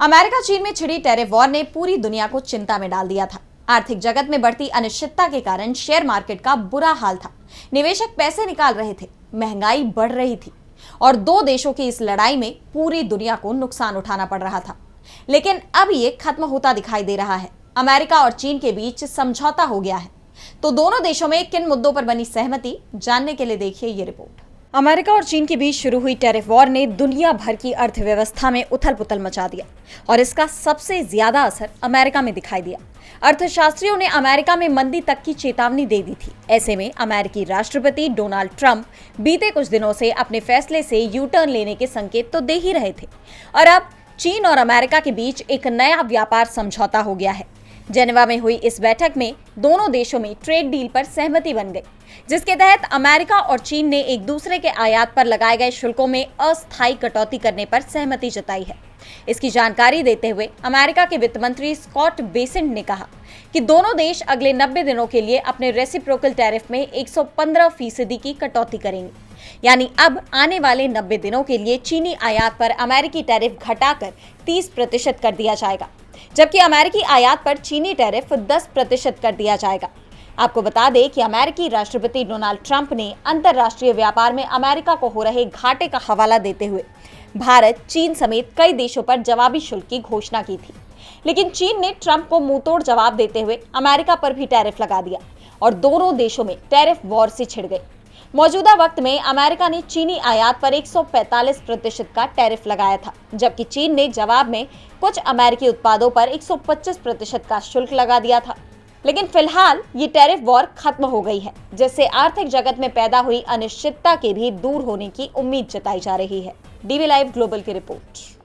America चीन में छिड़ी टैरिफ वॉर ने पूरी दुनिया को चिंता में डाल दिया था। आर्थिक जगत में बढ़ती अनिश्चितता के कारण शेयर मार्केट का बुरा हाल था। निवेशक पैसे निकाल रहे थे, महंगाई बढ़ रही थी और दो देशों की इस लड़ाई में पूरी दुनिया को नुकसान उठाना पड़ रहा था। लेकिन अब ये खत्म होता दिखाई दे रहा है। अमेरिका और चीन के बीच समझौता हो गया है। तो दोनों देशों में किन मुद्दों पर बनी सहमति, जानने के लिए देखिए ये रिपोर्ट। अमेरिका और चीन के बीच शुरू हुई टैरिफ वॉर ने दुनिया भर की अर्थव्यवस्था में उथल पुथल मचा दिया और इसका सबसे ज्यादा असर अमेरिका में दिखाई दिया। अर्थशास्त्रियों ने अमेरिका में मंदी तक की चेतावनी दे दी थी। ऐसे में अमेरिकी राष्ट्रपति डोनाल्ड ट्रंप बीते कुछ दिनों से अपने फैसले से यू टर्न लेने के संकेत तो दे ही रहे थे और अब चीन और अमेरिका के बीच एक नया व्यापार समझौता हो गया है। जेनेवा में हुई इस बैठक में दोनों देशों में ट्रेड डील पर सहमति बन गई, जिसके तहत अमेरिका और चीन ने एक दूसरे के आयात पर लगाए गए शुल्कों में अस्थायी कटौती करने पर सहमति जताई है। इसकी जानकारी देते हुए अमेरिका के वित्त मंत्री स्कॉट बेसेंट ने कहा कि दोनों देश अगले 90 दिनों के लिए अपने रेसिप्रोकल टैरिफ में 115% की कटौती करेंगे। यानी अब आने वाले 90 दिनों के लिए चीनी आयात पर अमेरिकी टैरिफ घटाकर 30% कर दिया जाएगा, जबकि अमेरिकी आयात पर चीनी टैरिफ 10% कर दिया जाएगा। आपको बता दें कि अमेरिकी राष्ट्रपति डोनाल्ड ट्रंप ने अंतर्राष्ट्रीय व्यापार में अमेरिका को हो रहे घाटे का हवाला देते हुए भारत, चीन समेत कई देशों पर जवाबी शुल्क की घोषणा की थी। लेकिन चीन ने ट्रंप को मुंहतोड़ जवाब देते हुए अमेरिका पर भी टैरिफ लगा दिया और दोनों देशों में टैरिफ वॉर से छिड़ गई। मौजूदा वक्त में अमेरिका ने चीनी आयात पर 145% का टैरिफ लगाया था, जबकि चीन ने जवाब में कुछ अमेरिकी उत्पादों पर 125% का शुल्क लगा दिया था। लेकिन फिलहाल ये टैरिफ वॉर खत्म हो गई है, जिससे आर्थिक जगत में पैदा हुई अनिश्चितता के भी दूर होने की उम्मीद जताई जा रही है। डीवी लाइव ग्लोबल की रिपोर्ट।